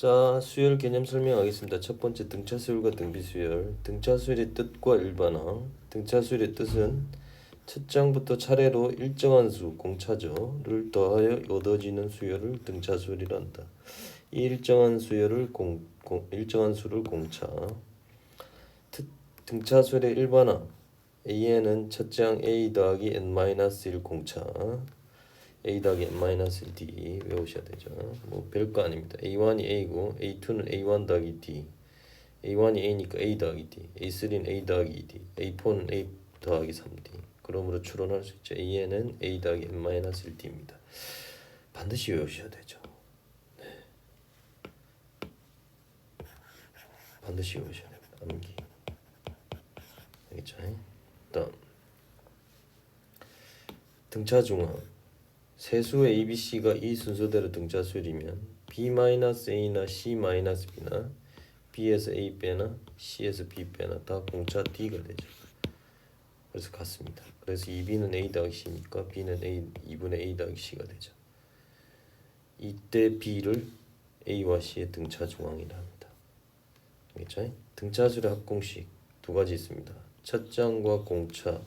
자, 수열 개념 설명하겠습니다. 첫 번째 등차 수열과 등비 수열. 등차 수열의 뜻과 일반화. 등차 수열의 뜻은 첫 장부터 차례로 일정한 수, 공차죠를 더하여 얻어지는 수열을 등차 수열이라 한다. 이 일정한 수열을 일정한 수를 공차. 등차 수열의 일반화. A에는 첫 장 A 더하기 n-1 공차. A 더하기 n-1D 외우셔야 되죠. 뭐 별거 아닙니다. A1이 A고 A2는 A1 더하기 D. A1이 A니까 A 더하기 D. A3는 A 더하기 D. A4는 A 더하기 3D. 그러므로 추론할 수 있죠. A는 A 더하기 n-1D입니다. 반드시 외우셔야 되죠. 네. 반드시 외우셔야 됩니다. 암기. 알겠죠? 다음 등차 중앙. 세수 ABC가 이 순서대로 등차 수열이면 B-A나 C-B나 B에서 A 빼나 C에서 B 빼나 다 공차 D가 되죠. 그래서 같습니다. 그래서 2B는 A 더하기 C니까 B는 A 2분의 A 더하기 C가 되죠. 이때 B를 A와 C의 등차 중앙이라 합니다. 알겠죠? 등차 수열의 합공식 두 가지 있습니다. 첫 장과 공차가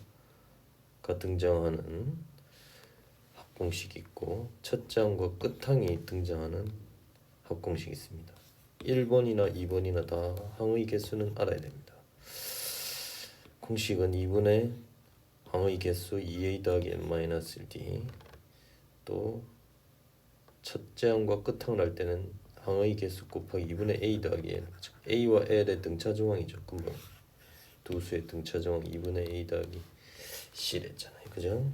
등장하는 합공식이 있고 첫 장과 끝항이 등장하는 합공식이 있습니다. 1번이나 2번이나 다 항의 개수는 알아야 됩니다. 공식은 2분의 항의 개수 2a 더하기 n-1d 또 첫 장과 끝항을 할 때는 항의 개수 곱하기 2분의 a 더하기 n 즉 a와 l의 등차 중앙이죠. 금방 두 수의 등차 중앙 2분의 a 더하기 c랬잖아요. 그죠?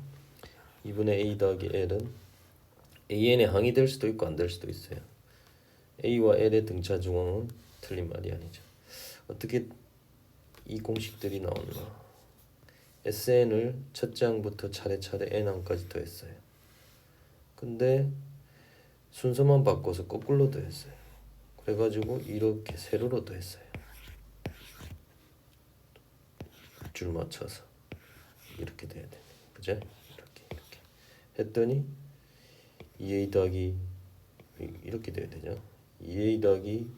2분의 a 더하기 l은 an의 항이 될 수도 있고 안 될 수도 있어요. a와 l의 등차 중앙은 틀린 말이 아니죠. 어떻게 이 공식들이 나왔나? SN을 첫 장부터 차례차례 n항까지 더했어요. 근데 순서만 바꿔서 거꾸로 더했어요. 그래가지고 이렇게 세로로 더했어요. 줄 맞춰서 이렇게 돼야 돼요. 그죠? 했더니 2a 더하기 이렇게 돼야 되죠. 2a 더하기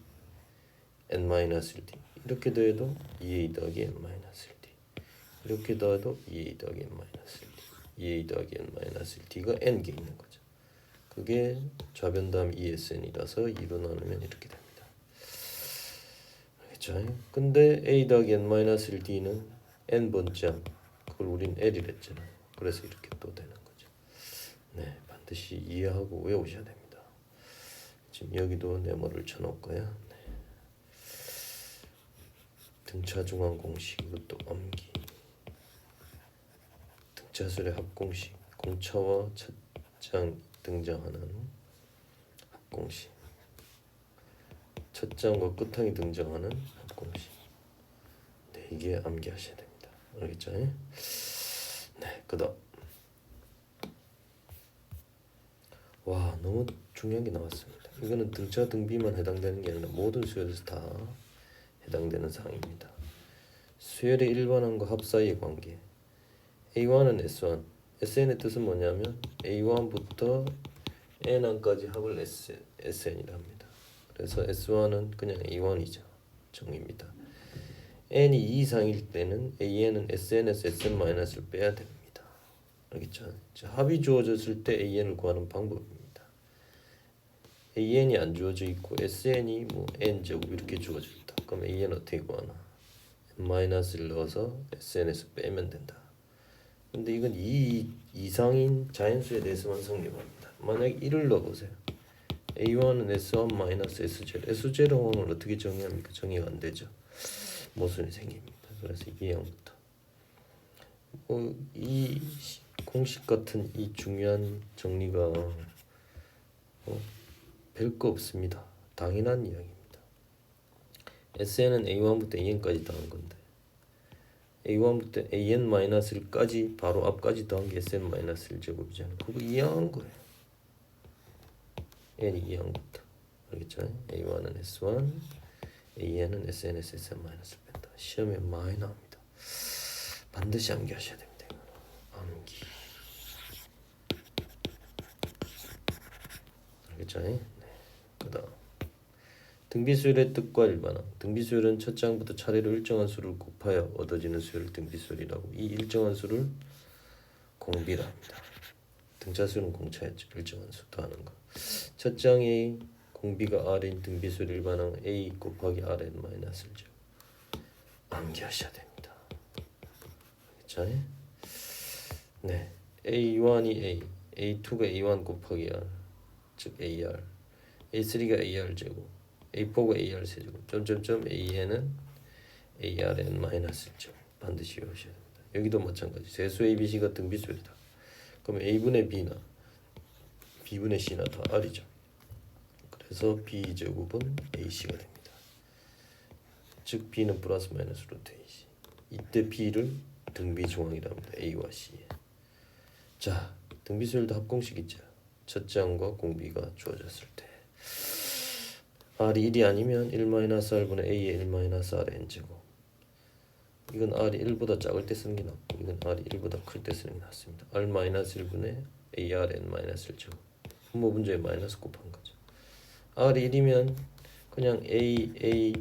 n-1d 이렇게 더해도 2a 더하기 n-1d 이렇게 더해도 2a 더하기 n-1d 2a 더하기 n-1d가 n개 있는 거죠. 그게 좌변담 ESN이라서 2로 나누면 이렇게 됩니다. 알겠죠? 근데 a 더하기 n-1d는 n번째 그걸 우린 L이랬잖아요. 그래서 이렇게 또 되는 거죠. 네, 반드시 이해하고 외우셔야 됩니다. 지금 여기도 네모를 쳐놓을까요? 네. 등차 중앙 공식 이것도 암기. 등차 수열의 합공식 공차와 첫 장 등장하는 합공식 첫 장과 끝항이 등장하는 합공식. 네, 이게 암기하셔야 됩니다. 알겠죠? 네, 그다음 와 너무 중요한 게 나왔습니다. 이거는 등차 등비만 해당되는 게 아니라 모든 수열에서 다 해당되는 사항입니다. 수열의 일반항과 합 사이의 관계. A1은 S1, SN의 뜻은 뭐냐면 A1부터 N항까지 합을 SN이라 합니다. 그래서 S1은 그냥 A1이죠. 정의입니다. N이 2 이상일 때는 AN은 SN에서 SN-을 빼야 됩니다. 알겠죠? 합이 주어졌을 때 AN을 구하는 방법입니다. AN이 안 주어져 있고 SN이 뭐 N제곱 이렇게 주어져 있다. 그럼 AN 어떻게 구하나? n-을 넣어서 SN에서 빼면 된다. 근데 이건 2 이상인 자연수에 대해서만 성립합니다. 만약에 1을 넣어보세요. A1은 S1 S0 S0항을 어떻게 정의합니까? 정의가 안 되죠. 모순이 생깁니다. 그래서 이 항부터 이 공식 같은 이 중요한 정리가 별거 없습니다. 당연한 이야기입니다. SN은 A1부터 AN까지 더한 건데 A1부터 AN-1까지 바로 앞까지 더한 게 SN-1제곱이잖아요. 그거 이해한 거예요. N이 이항부터 알겠죠? A1은 S1, AN은 SN에서 SN-을 뺀다. 시험에 많이 나옵니다. 반드시 암기하셔야 됩니다. 암기. 알겠죠? 네. 그다음 등비수열의 뜻과 일반항. 등비수열은 첫째 항부터 차례로 일정한 수를 곱하여 얻어지는 수열을 등비수열이라고. 이 일정한 수를 공비라 합니다. 등차수는 공차였죠. 일정한 수 더하는 거. 첫째 항의 공비가 R인 등비수열 일반항 A 곱하기 Rn 마이너스를 암기하셔야 됩니다. 자, 네, A1이 A, A2가 A1 곱하기 R, 즉 AR, A3가 AR 제곱, A4가 AR 세제곱, 점점점 AN은 ARN 마이너스 1제곱 반드시 외우셔야 됩니다. 여기도 마찬가지. 세수 ABC가 등비수열이다. 그럼 A분의 B나 B분의 C나 다 R이죠. 그래서 B제곱은 AC가 됩니다. 즉 B는 플러스 마이너스 루트 AC. 이때 B를 등비중앙이라 합니다. A와 C에. 자, 등비수열도 합공식 있죠. 첫째 항과 공비가 주어졌을 때 R이 1이 아니면 1-R분의 A의 1-Rn 제곱. 이건 R이 1보다 작을 때 쓰는 게 낫고 이건 R이 1보다 클 때 쓰는 게 낫습니다. R-1분의 ARn-1 제곱. 분모 분자에 마이너스 곱한 거죠. R이 1이면 그냥 A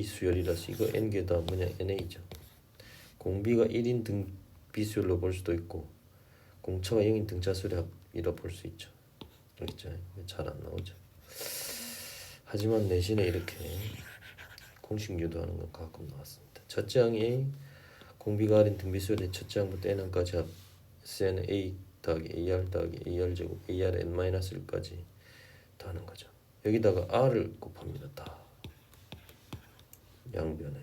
수열이라서 이거 n개다 뭐냐 NA죠. 공비가 1인 등비수열로 볼 수도 있고 공차가 0인 등차수열이라 볼 수 있죠. 알겠죠? 잘 안 나오죠. 하지만 내신에 이렇게 공식 유도하는 건 가끔 나왔습니다. 첫째 항이 공비가 R인 등비수열의 첫째 항부터 n항까지 합 SN A 더하기 AR 더하기 AR 제곱 ARN 마이너스 1까지 더하는 거죠. 여기다가 R을 곱합니다. 다 양변에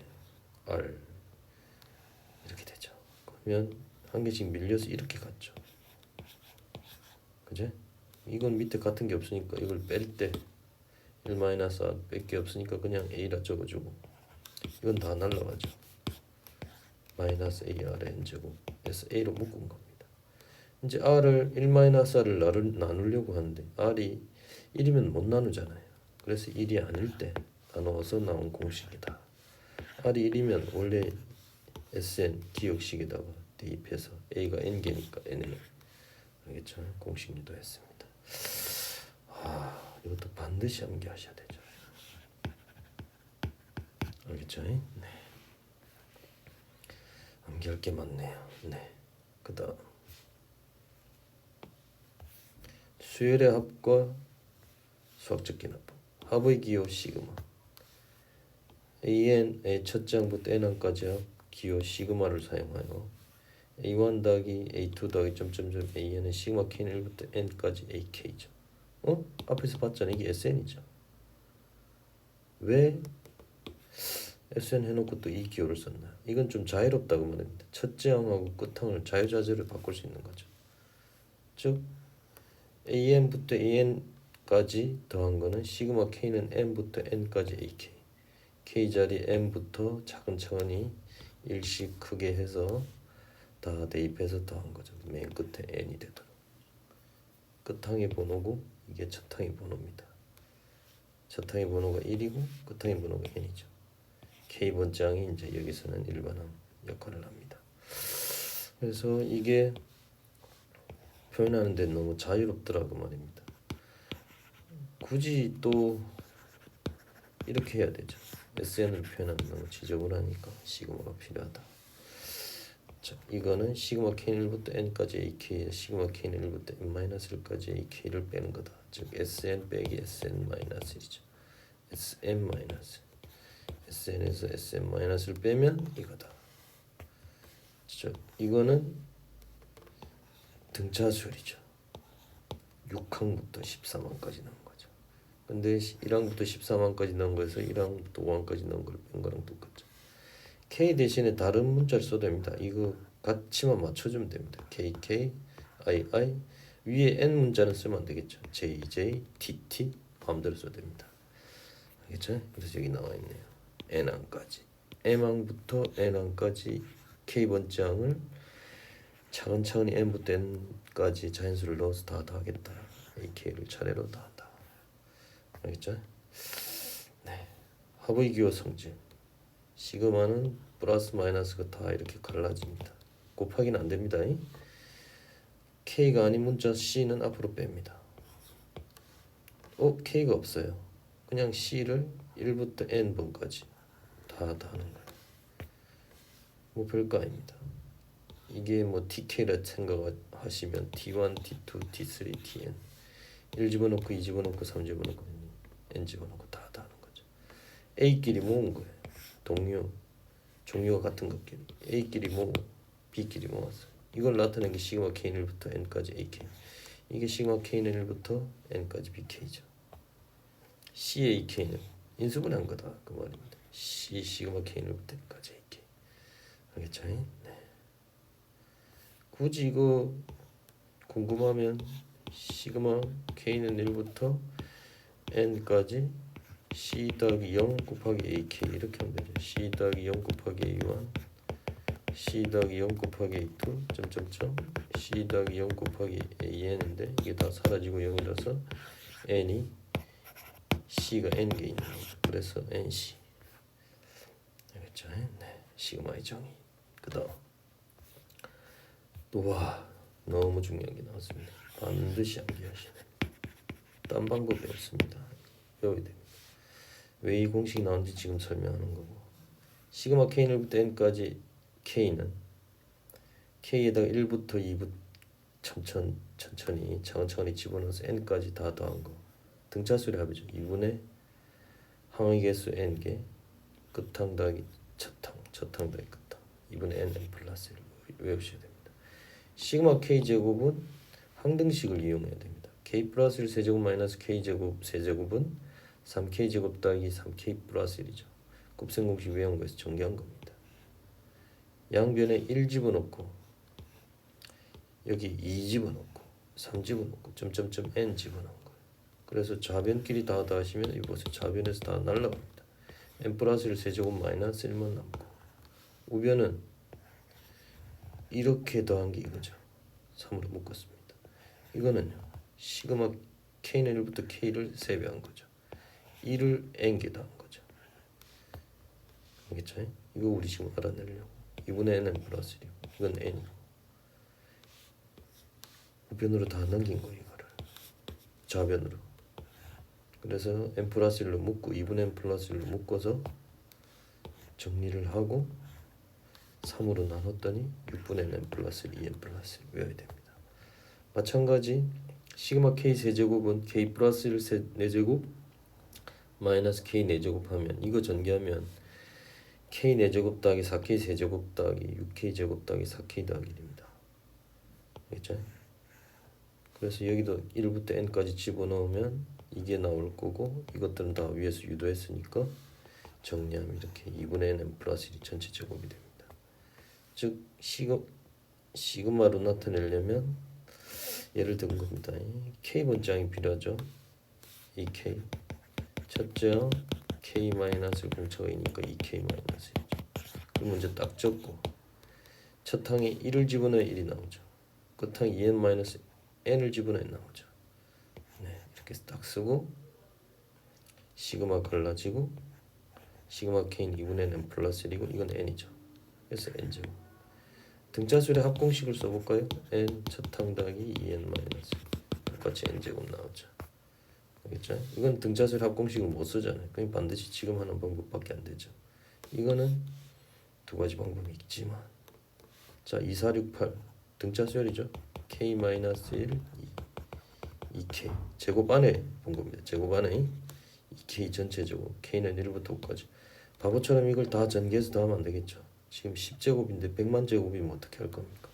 R 이렇게 되죠. 그러면 한 개씩 밀려서 이렇게 갔죠. 그제? 이건 밑에 같은 게 없으니까 이걸 뺄 때 1-R 뺄 게 없으니까 그냥 A라 적어주고 이건 다 날라가죠. 마이너스 ARN 제곱에서 A로 묶은 겁니다. 이제 R을 1-R을 나누려고 하는데 R이 1이면 못 나누잖아요. 그래서 1이 아닐 때 나누어서 나온 공식이다. R이 1이면 원래 SN 기억식에다가 대입해서 A가 n개니까 n을 알겠죠? 공식 유도했습니다. 이것도 반드시 암기하셔야 되죠. 알겠죠? 네. 암기할 게 많네요. 네. 그다음 수열의 합과 수학적 기납법. 합의 기호 시그마. AN의 첫째 항부터 n항까지 합 기호 시그마를 사용하여 A1 더하기 A2 더하기 점점점 AN은 시그마 K는 1부터 n까지 AK죠. 앞에서 봤잖아요. 이게 SN이죠. 왜 SN 해놓고 또 이 기호를 썼나요? 이건 좀 자유롭다고 말합니다. 첫째 항하고 끝항을 자유자재로 바꿀 수 있는 거죠. 즉 AN부터 AN까지 더한 거는 시그마 K는 N부터 N까지 AK. K 자리 N부터 차근차근히 일씩 크게 해서 다 대입해서 더한 거죠. 맨 끝에 N이 되도록. 끝항의 번호고 이게 첫항의 번호입니다. 첫항의 번호가 1이고 끝항의 번호가 n이죠. K번째 항이 이제 여기서는 일반항 역할을 합니다. 그래서 이게 표현하는 데 너무 자유롭더라고 말입니다. 굳이 또 이렇게 해야 되죠. SN을 표현하면 너무 지저분하니까 시그마가 필요하다. 자, 이거는 시그마 K는 1부터 N까지 AK, 시그마 K는 1부터 N-1까지 AK를 빼는 거다. 즉 SN 빼기 SN-1이죠. SN-. SN에서 SN-를 빼면 이거다. 즉 이거는 등차수열이죠. 6항부터 13항까지 넣은 거죠. 근데 1항부터 13항까지 넣은 거에서 1항부터 5항까지 넣은 걸 뺀 거랑 똑같죠. K 대신에 다른 문자를 써도 됩니다. 이거 같이만 맞춰주면 됩니다. KK, II 위에 N 문자는 쓰면 안 되겠죠. JJ, TT 마음대로 써도 됩니다. 알겠죠? 그래서 여기 나와 있네요. N항까지 M항부터 N항까지 K번째 항을 차근차근히 N부터 N까지 자연수를 넣어서 다 더하겠다. AK를 차례로 더한다. 알겠죠? 네. 합의 기호 성질. 시그마는 플러스 마이너스가 다 이렇게 갈라집니다. 곱하기는 안 됩니다. K가 아닌 문자 C는 앞으로 뺍니다. K가 없어요. 그냥 C를 1부터 n번까지 다 하는 거예요. 뭐 별거 아닙니다. 이게 뭐 TK라 생각하시면 T1, T2, T3, Tn 1 집어넣고 2 집어넣고 3 집어넣고 n 집어넣고 다 하는 거죠. A끼리 모은 거예요. 동류, 종류가 같은 것끼리 A끼리 모으고 B끼리 모았어요. 이걸 나타낸 게 시그마 K는 1부터 n까지 AK. 이게 시그마 K는 1부터 n까지 BK죠. CAK는 인수분해한 거다 그 말입니다. C 시그마 K는 1부터 n까지 AK. 알겠죠? 네. 굳이 이거 궁금하면 시그마 K는 1부터 n까지 C 더하기 0 곱하기 AK 이렇게 하면 되죠. C 더하기 0 곱하기 A1 C 더하기 0 곱하기 A2 점점점 C 더하기 0 곱하기 AN인데 이게 다 사라지고 0이라서 n이 C가 n개 있는 거죠. 그래서 NC. 알겠죠? 네. 시그마의 정의. 그 다음 와 너무 중요한 게 나왔습니다. 반드시 암기하시네. 딴 방법이 없습니다. 외워야 됩니다. 왜 이 공식이 나온지 지금 설명하는 거고 시그마 K는 1부터 n까지 K는 K에다가 1부터 2부터 천천히 차근차근히 집어넣어서 n까지 다 더한 거 등차수의 합이죠. 2분의 항의 개수 n개 끝항 더하기 첫항 더하기 끝항 2분의 n 플러스 1 외우셔야 됩니다. 시그마 K제곱은 항등식을 이용해야 됩니다. K 플러스 1 세제곱 마이너스 K제곱 세제곱은 3K제곱 더하기 3K 플러스 1이죠. 곱셈 공식 외운 거에서 정리한 겁니다. 양변에 1 집어넣고 여기 2 집어넣고 3 집어넣고 점점점 n 집어넣은 거예요. 그래서 좌변끼리 다 더하시면 이곳에 좌변에서 다 날라갑니다. n 플러스 1 세제곱 마이너스 1만 남고 우변은 이렇게 더한 게 이거죠. 3으로 묶었습니다. 이거는요. 시그마 K는 1부터 K를 3배한 거죠. 1을 n개 더한 거죠. 알겠죠? 이거 우리 지금 알아내려고 2분의 n은 플러스 1이고 이건 n이고 우변으로 다 넘긴 거예요. 이거를 좌변으로. 그래서 n 플러스 1로 묶고 2분의 n 플러스 1로 묶어서 정리를 하고 3으로 나눴더니 6분의 n 플러스 2n 플러스 1 외워야 됩니다. 마찬가지 시그마 K 세제곱은 K 플러스 1 4제곱 마이너스 K 4제곱 하면 이거 전개하면 K 4제곱 더하기 4K 세제곱 더하기 6K 제곱 더하기 4K 더하기 1입니다. 알겠죠? 그래서 여기도 1부터 n까지 집어넣으면 이게 나올 거고 이것들은 다 위에서 유도했으니까 정리하면 이렇게 2분의 n 플러스 1이 전체 제곱이 됩니다. 즉 시그마로 나타내려면 예를 든 겁니다. K 번장이 필요하죠. 이 K 첫째 K 마이너스 공차이니까 2K 마이너스 1이죠. 그럼 먼저 딱 적고 첫 항에 1을 집어넣어야 1이 나오죠. 끝항에 2n 마이너스 n을 집어넣어야 나오죠. 네, 이렇게 딱 쓰고 시그마 갈라지고 시그마 K는 2분의 n 플러스 1이고 이건 n이죠. 그래서 n제곱 등차수의 합공식을 써볼까요? n 첫항 더하기 2n 마이너스 똑같이 n제곱 나오죠. 알겠죠? 이건 등차수의 합공식을 못 쓰잖아요. 그럼 반드시 지금 하는 방법밖에 안 되죠. 이거는 두 가지 방법이 있지만 자 2, 4, 6, 8 등차수열이죠. k 마이너스 1, 2k 제곱 안에 본 겁니다. 제곱 안에 2k 전체 제곱 k는 1부터 5까지 바보처럼 이걸 다 전개해서 더하면 안 되겠죠. 지금 10제곱인데 100만 제곱이면 어떻게 할 겁니까?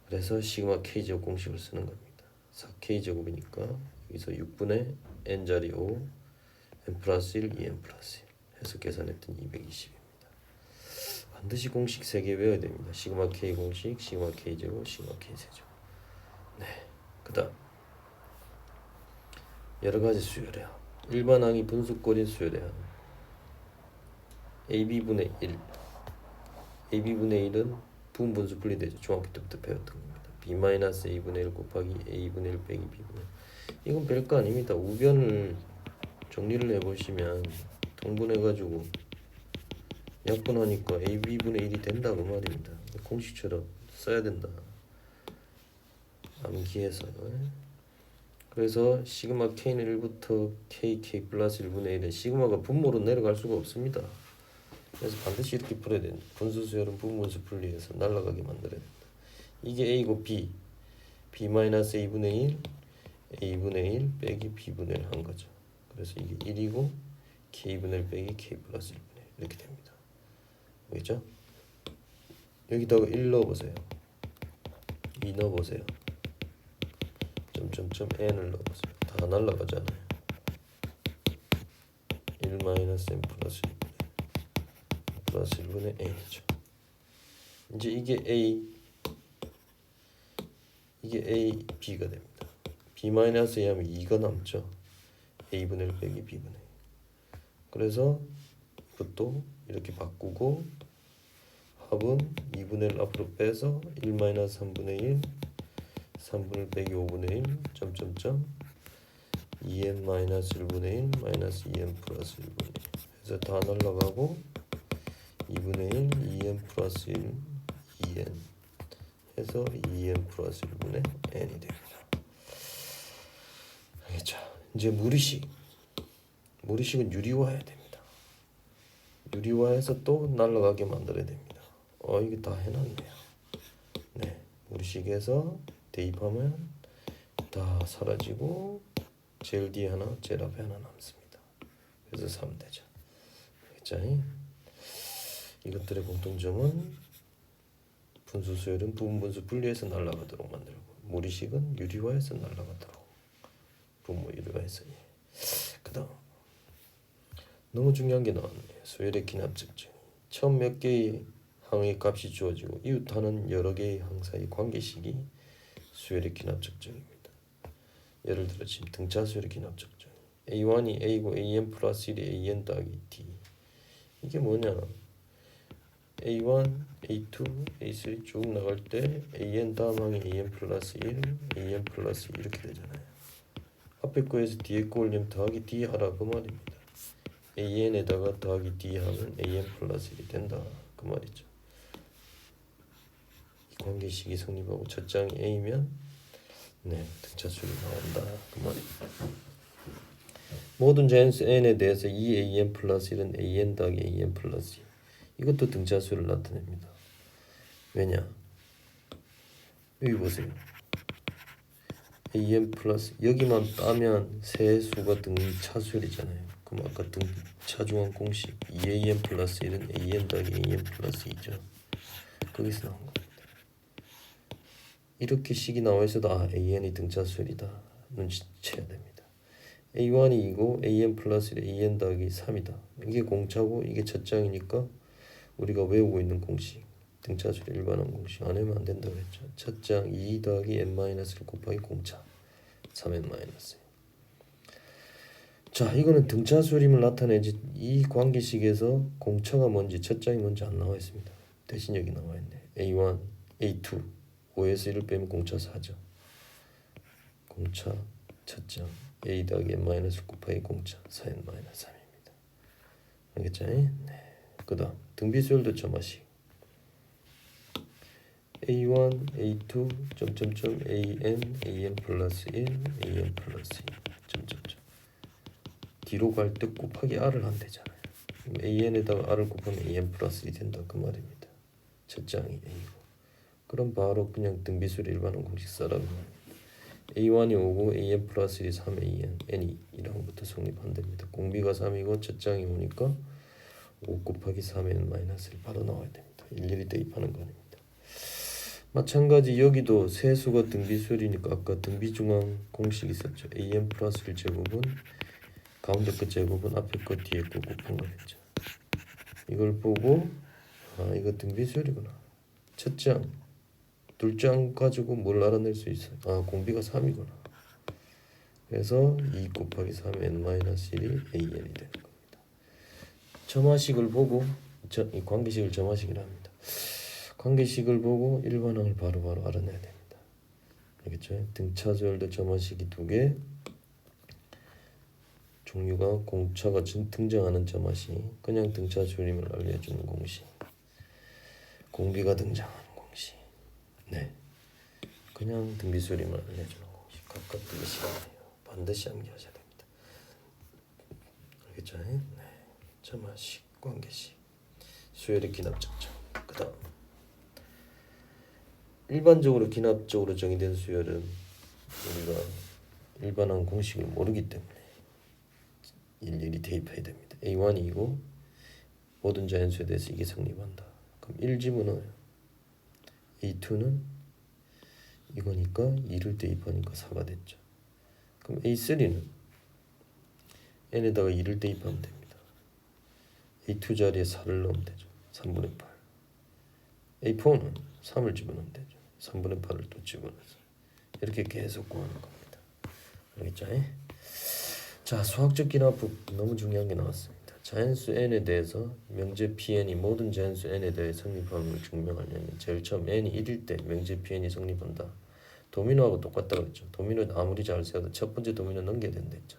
그래서 시그마 K제곱 공식을 쓰는 겁니다. 4K 제곱이니까 여기서 6분의 n자리 5 n 플러스 1, 2n 플러스 1 해서 계산했더니 220입니다. 반드시 공식 3개 외워야 됩니다. 시그마 K 공식, 시그마 K 제곱, 시그마 K 세제곱. 네, 그 다음 여러가지 수열의 합 일반항이 분수꼴인 수열의 합 AB분의 1 AB분의 1은 부분분수 분리되죠. 중학교 때부터 배웠던 겁니다. B-A분의 1 곱하기 A분의 1 빼기 B분의 1 이건 별거 아닙니다. 우변을 정리를 해보시면 통분해가지고 약분하니까 AB분의 1이 된다 그 말입니다. 공식처럼 써야 된다. 암기해서 그래서 시그마 k는 1부터 kk 플러스 1분의 1에 시그마가 분모로 내려갈 수가 없습니다. 그래서 반드시 이렇게 풀어야 된다. 분수수열은 부분수 분리해서 날아가게 만들어야 된다. 이게 a고 b, b 마이너스 a분의 1, a분의 1 빼기 b분의 1 한 거죠. 그래서 이게 1이고 k분의 1 빼기 k 플러스 1분의 1 이렇게 됩니다. 알겠죠? 여기다가 1 넣어보세요. 2 넣어보세요. 점점점 n을 넣어보세요. 다 날라가잖아요. 1 마이너스 n 플러스 1분의 플러스 1분의 n이죠. 이제 이게 a, b가 됩니다. b 마이너스 a 하면 2가 남죠. a분의 1 빼기 b분의 1. 그래서 이것도 이렇게 바꾸고 합은 2분의 1 앞으로 빼서 1 마이너스 3분의 1 3분의 1 빼기 5분의 1 점점점 2n 마이너스 1분의 1 마이너스 2n 플러스 1분의 1 해서 다 날라가고 2분의 1 2n 플러스 1 2n 해서 2n 플러스 1분의 n이 됩니다. 알겠죠? 이제 무리식은 유리화해야 됩니다. 유리화해서 또 날아가게 만들어야 됩니다. 이게 다 해놨네요. 네, 무리식에서 대입하면 다 사라지고 제일 뒤에 하나, 제일 앞에 하나 남습니다. 그래서 3 되죠. 알겠죠? 이것들의 공통점은 분수수열은 부분분수 분리해서 날아가도록 만들고 무리식은 유리화해서 날아가도록 분모 유리화해서. 그다음 너무 중요한 게 나왔네요. 수열의 기납측정. 처음 몇 개의 항의 값이 주어지고 이웃하는 여러 개의 항 사이 관계식이 수열의 기납측정입니다. 예를 들어 지금 등차 수열의 기납측정. A1이 A고 AN 플러스 1이 AN 더하기 D. 이게 뭐냐? A1, A2, A3 쭉 나갈 때 AN 다음 항이 AN 플러스 1, AN 플러스 2 이렇게 되잖아요. 앞에 거에서 뒤에 거 올리면 더하기 D 하라 그 말입니다. AN에다가 더하기 D 하면 AN 플러스 1이 된다 그 말이죠. 이 관계식이 성립하고 첫 장이 A면 등차수열이 나온다 그 말입니다. 모든 자연수 N에 대해서 이 AN 플러스 1은 AN 더하기 AN 플러스 2 이것도 등차수열을 나타냅니다. 왜냐? 여기 보세요. AN 플러스 여기만 따면 세 수가 등차수열이잖아요. 그럼 아까 등차중앙 공식 2AN 플러스 1은 AN 더하기 AN 플러스 2죠. 거기서 나온 겁니다. 이렇게 식이 나와 있어도 AN이 등차수열이다 눈치채야 됩니다. A1이 2고 AN 플러스 1 AN 더하기 3이다. 이게 공차고 이게 첫 장이니까 우리가 외우고 있는 공식 등차수열 일반항 공식 안 외우면 안 된다고 했죠. 첫 장 2 더하기 n-1 곱하기 공차 3n-1. 자, 이거는 등차수열임을 나타내지 이 관계식에서 공차가 뭔지 첫 장이 뭔지 안 나와 있습니다. 대신 여기 나와 있네. A1, A2 5에서 1을 빼면 공차 4죠. 공차 첫 장 A 더하기 n-1 곱하기 공차 4n-3입니다. 알겠죠? 네. 그 다음 등비수열도 점화식 A1, A2, 점점점 AN, AN 플러스 1, AN 플러스 2, 점점점 뒤로 갈 때 곱하기 R을 하면 되잖아요. 그럼 AN에다가 R을 곱하면 AN 플러스 2 된다 그 말입니다. 첫 장이 A고 그럼 바로 그냥 등비수열 일반항 공식 써라고 합니다. A1이 5고 AN 플러스 1이 3AN, N이 1항부터 성립한답니다. 공비가 3이고 첫 장이 5니까 5 곱하기 3n-1 바로 나와야 됩니다. 일일이 대입하는 거 아닙니다. 마찬가지 여기도 세수가 등비수열이니까 아까 등비중앙 공식 있었죠. AN 플러스 1 제곱은 가운데 거 제곱은 앞에 거 뒤에 거 곱한 거겠죠. 이걸 보고 이거 등비수열이구나. 첫 장, 둘 장 가지고 뭘 알아낼 수 있어요. 공비가 3이구나. 그래서 2 곱하기 3n-1이 AN이 되는 겁니다. 점화식을 보고 이 관계식을 점화식이라 합니다. 관계식을 보고 일반항을 바로바로 알아내야 됩니다. 알겠죠? 등차수열도 점화식이 2개, 종류가 공차가 등장하는 점화식, 그냥 등차수열임을 알려주는 공식, 공비가 등장하는 공식, 그냥 등비수열임을 알려주는 공식 각각 2개씩 있네요. 반드시 암기하셔야 됩니다. 알겠죠? 네. 점화식, 관계식, 수열의 기납적점. 그다음 일반적으로 기납적으로 정의된 수열은 우리가 일반한 공식을 모르기 때문에 일일이 대입해야 됩니다. A1이고 모든 자연수에 대해서 이게 성립한다. 그럼 1 집어넣어요. A2는 이거니까 2를 대입하니까 4가 됐죠. 그럼 A3는 n에다가 2를 대입하면 됩니다. A2 자리에 4를 넣으면 되죠. 3분의 8. A4는 3을 집어넣으면 되죠. 3분의 8을 또 집어넣어서 이렇게 계속 구하는 겁니다. 알겠죠? 자, 수학적 기납법 너무 중요한 게 나왔습니다. 자연수 n에 대해서 명제 pn이 모든 자연수 n에 대해 성립함을 증명하려면 제일 처음 n이 1일 때 명제 pn이 성립한다. 도미노하고 똑같다고 그랬죠. 도미노는 아무리 잘 세워도 첫 번째 도미노 넘겨야 된다 했죠.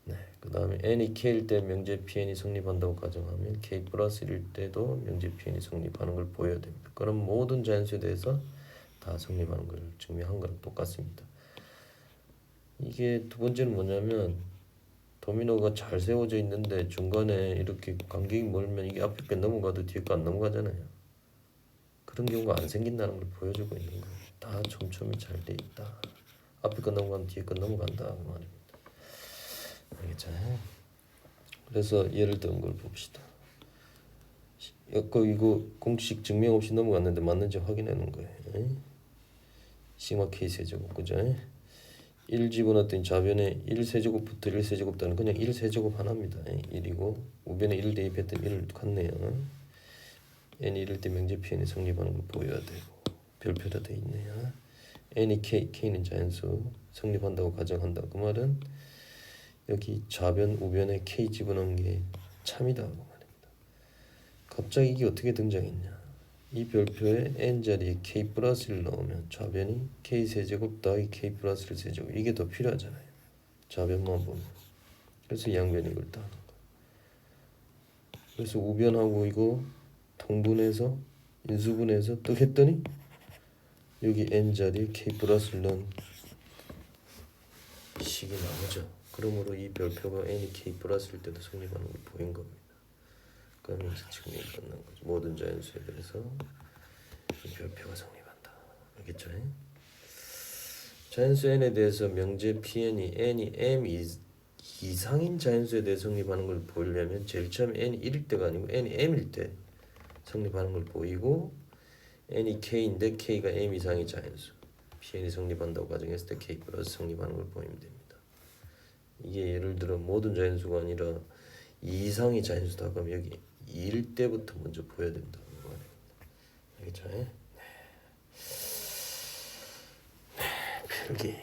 네, 그 다음에 n이 k일 때 명제 pn이 성립한다고 가정하면 k 플러스 1일 때도 명제 pn이 성립하는 걸 보여야 됩니다. 그럼 모든 자연수에 대해서 다 성립하는 걸 증명한 거랑 똑같습니다. 이게 두 번째는 뭐냐면 도미노가 잘 세워져 있는데 중간에 이렇게 간격이 멀면 이게 앞에 게 넘어가도 뒤에 거 안 넘어가잖아요. 그런 경우가 안 생긴다는 걸 보여주고 있는 거예요. 다 촘촘히 잘 돼 있다. 앞에 거 넘어가면 뒤에 거 넘어간다 그 말입니다. 알겠죠? 그래서 예를 든 걸 봅시다. 이거 공식 증명 없이 넘어갔는데 맞는지 확인해 놓은 거예요. 시그마 K 세제곱 그죠? 1 집어넣었더니 좌변에 1세제곱부터 1세제곱 따는 그냥 1세제곱 하나입니다. 1이고 우변에 1 대입했더니 1 같네요. n이 1일 때 명제 pn이 성립하는 걸 보여야 되고 별표로 돼 있네요. n이 k는 자연수 성립한다고 가정한다. 그 말은 여기 좌변 우변에 k 집어넣은 게 참이다 그 말입니다. 갑자기 이게 어떻게 등장했냐? 이 별표에 n 자리에 k 플러스를 넣으면 좌변이 k 세제곱 더하기 k 플러스 1 세제곱 이게 더 필요하잖아요. 좌변만 보면. 그래서 양변이 이걸 따는 거예요. 그래서 우변하고 이거 통분해서 인수분해서 또 했더니 여기 n 자리에 k 플러스를 넣은 식이 나오죠. 그러므로 이 별표가 n이 k 플러스일 때도 성립하는 걸 보인 겁니다. 그러면 이제 증명이 끝난 거죠. 모든 자연수에 대해서 이 별표가 성립한다. 알겠죠? 자연수 n에 대해서 명제 pn이 n이 m 이상인 자연수에 대해 성립하는 걸 보이려면 제일 처음 n이 1일 때가 아니고 n이 m일 때 성립하는 걸 보이고 n이 k인데 k가 m 이상의 자연수 pn이 성립한다고 가정했을 때 k 플러스 성립하는 걸 보이면 됩니다. 이게 예를 들어 모든 자연수가 아니라 2 이상의 자연수다 그럼 여기 2일 때부터 먼저 보여야 된다는 거예요. 알겠죠? 네. 필기